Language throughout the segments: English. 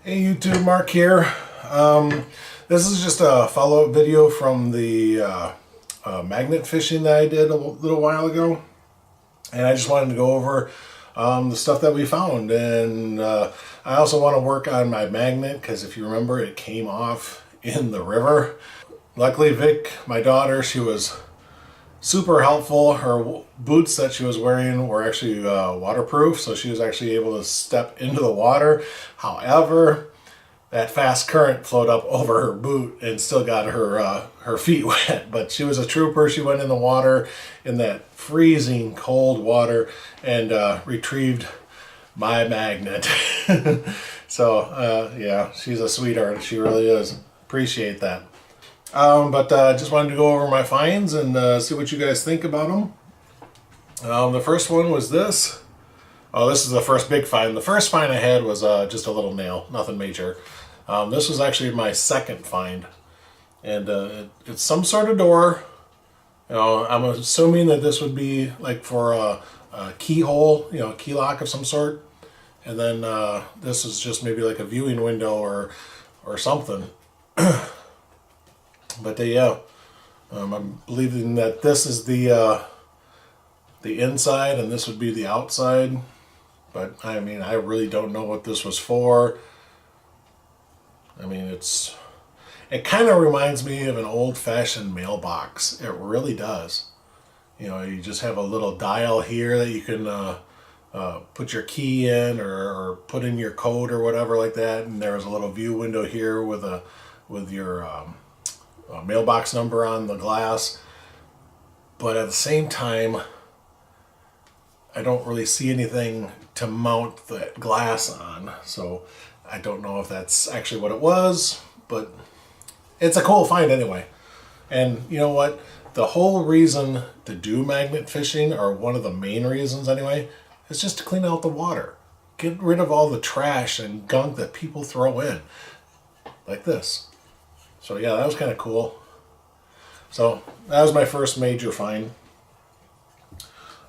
Hey YouTube, Mark here. This is just a follow-up video from the magnet fishing that I did a little while ago. And I just wanted to go over the stuff that we found. And I also want to work on my magnet because if you remember, it came off in the river. Luckily, Vic, my daughter, she was super helpful. Her boots that she was wearing were actually waterproof, so she was actually able to step into the water. However, that fast current flowed up over her boot and still got her feet wet. But she was a trooper. She went in the water, in that freezing cold water, and retrieved my magnet. So yeah, she's a sweetheart. She really is. Appreciate that. But just wanted to go over my finds and see what you guys think about them. The first one was this. Oh, this is the first big find. The first find I had was just a little nail, nothing major. This was actually my second find. And it's some sort of door. You know, I'm assuming that this would be like for a keyhole, you know, a key lock of some sort. And then this is just maybe like a viewing window or something. But yeah, I'm believing that this is the inside and this would be the outside. But I mean, I really don't know what this was for. I mean, it kind of reminds me of an old-fashioned mailbox. It really does. You know, you just have a little dial here that you can put your key in or put in your code or whatever like that. And there's a little view window here with your mailbox number on the glass. But at the same time, I don't really see anything to mount the glass on. So I don't know if that's actually what it was, but it's a cool find anyway. And you know what? The whole reason to do magnet fishing, or one of the main reasons anyway, is just to clean out the water. Get rid of all the trash and gunk that people throw in. Like this. So yeah, that was kind of cool. So that was my first major find.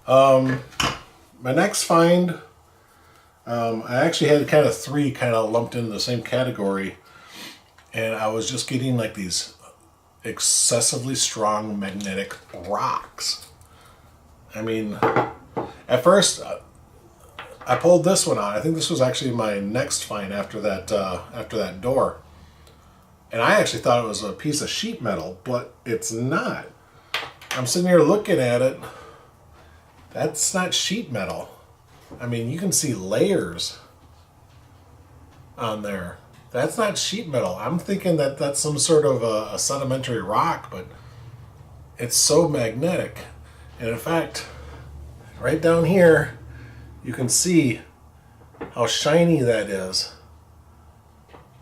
My next find, I actually had kind of three kind of lumped into the same category. And I was just getting like these excessively strong magnetic rocks. I mean, at first I pulled this one out. I think this was actually my next find after that door. And I actually thought it was a piece of sheet metal, but it's not. I'm sitting here looking at it. That's not sheet metal. I mean, you can see layers on there. That's not sheet metal. I'm thinking that that's some sort of a sedimentary rock, but it's so magnetic. And in fact, right down here, you can see how shiny that is.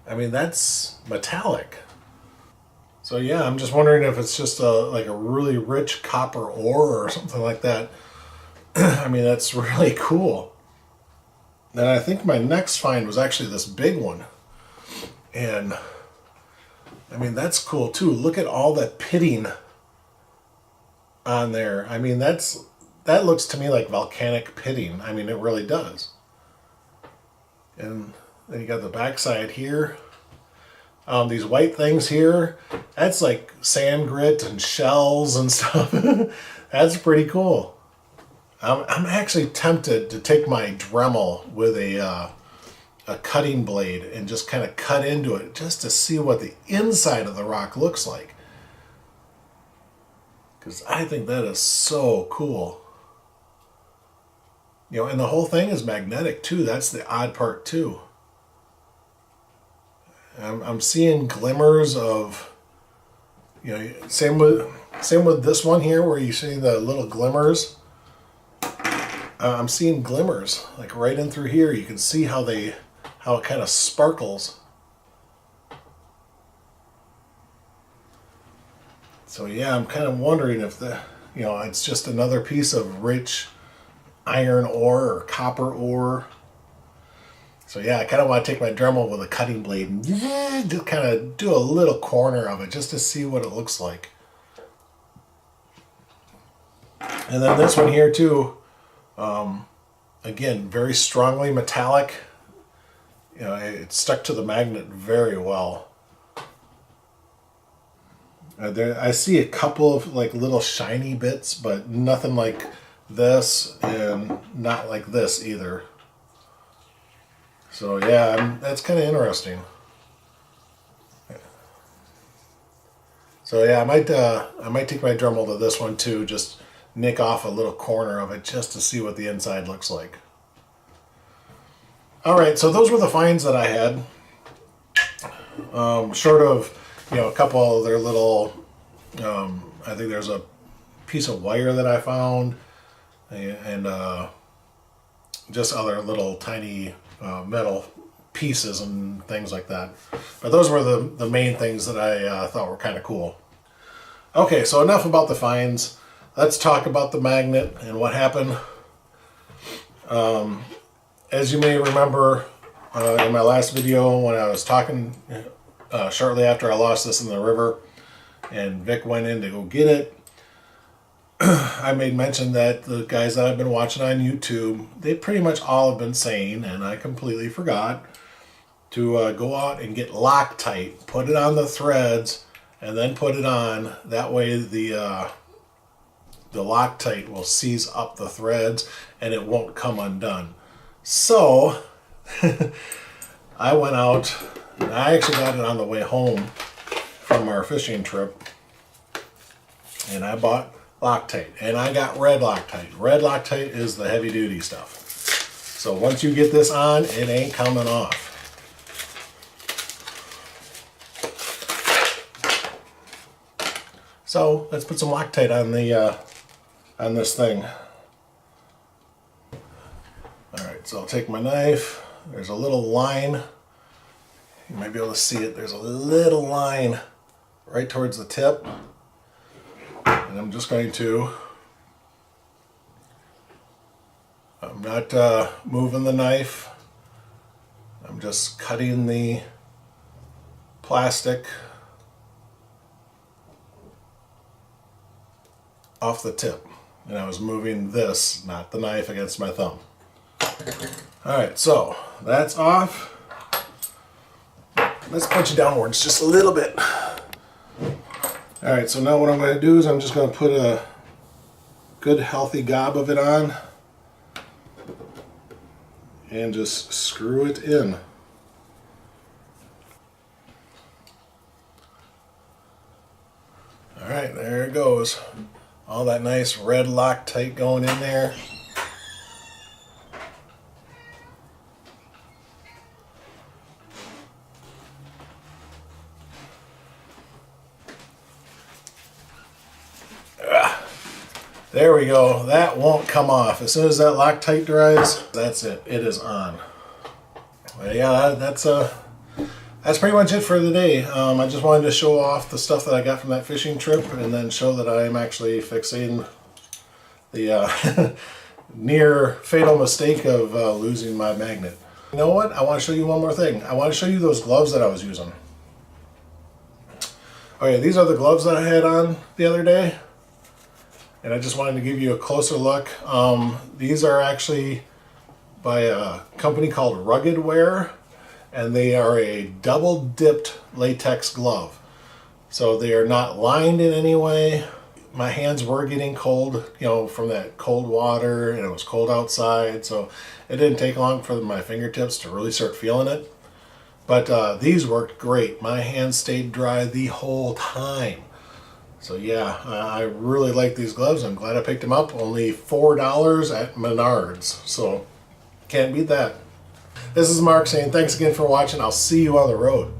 I mean, that's metallic. So yeah, I'm just wondering if it's just like a really rich copper ore or something like that. I mean, that's really cool. Then I think my next find was actually this big one. And I mean, that's cool too. Look at all that pitting on there. I mean, that looks to me like volcanic pitting. I mean, it really does. And then you got the backside here. These white things here, that's like sand grit and shells and stuff. That's pretty cool. I'm actually tempted to take my Dremel with a cutting blade and just kind of cut into it just to see what the inside of the rock looks like. Because I think that is so cool. You know, and the whole thing is magnetic too. That's the odd part too. I'm seeing glimmers of, you know, same with this one here where you see the little glimmers. I'm seeing glimmers like right in through here. You can see how it kind of sparkles. So yeah, I'm kind of wondering if it's just another piece of rich iron ore or copper ore. So yeah, I kind of want to take my Dremel with a cutting blade and just kind of do a little corner of it just to see what it looks like. And then this one here too, again, very strongly metallic. you know, it stuck to the magnet very well. I see a couple of like little shiny bits, but nothing like this, and not like this either. So yeah, that's kind of interesting. So yeah, I might take my Dremel to this one too, just nick off a little corner of it just to see what the inside looks like. All right, so those were the finds that I had. Short of, you know, a couple of their little, I think there's a piece of wire that I found, and just other little tiny metal pieces and things like that. But those were the main things that I thought were kind of cool. Okay, so enough about the finds. Let's talk about the magnet and what happened. As you may remember in my last video when I was talking shortly after I lost this in the river and Vic went in to go get it, I made mention that the guys that I've been watching on YouTube, they pretty much all have been saying, and I completely forgot, to go out and get Loctite, put it on the threads, and then put it on. That way the Loctite will seize up the threads and it won't come undone. So I went out, and I actually got it on the way home from our fishing trip, and I bought Loctite, and I got red Loctite. Red Loctite is the heavy duty stuff. So once you get this on, it ain't coming off. So let's put some Loctite on this thing. All right, so I'll take my knife. There's a little line. You might be able to see it. There's a little line right towards the tip. And I'm just going to, I'm not moving the knife. I'm just cutting the plastic off the tip. And I was moving this, not the knife, against my thumb. Alright, so that's off. Let's punch it downwards just a little bit. Alright, so now what I'm going to do is I'm just going to put a good healthy gob of it on and just screw it in. Alright, there it goes. All that nice red Loctite going in there. There we go. That won't come off. As soon as that Loctite dries, that's it. It is on. But yeah, that's pretty much it for the day. I just wanted to show off the stuff that I got from that fishing trip, and then show that I am actually fixing the near fatal mistake of losing my magnet. You know what? I want to show you one more thing. I want to show you those gloves that I was using. Okay, these are the gloves that I had on the other day. And I just wanted to give you a closer look. These are actually by a company called Rugged Wear, and they are a double dipped latex glove. So they are not lined in any way. My hands were getting cold, you know, from that cold water, and it was cold outside, so it didn't take long for my fingertips to really start feeling it. But these worked great. My hands stayed dry the whole time. So yeah, I really like these gloves. I'm glad I picked them up. Only $4 at Menards. So can't beat that. This is Mark saying thanks again for watching. I'll see you on the road.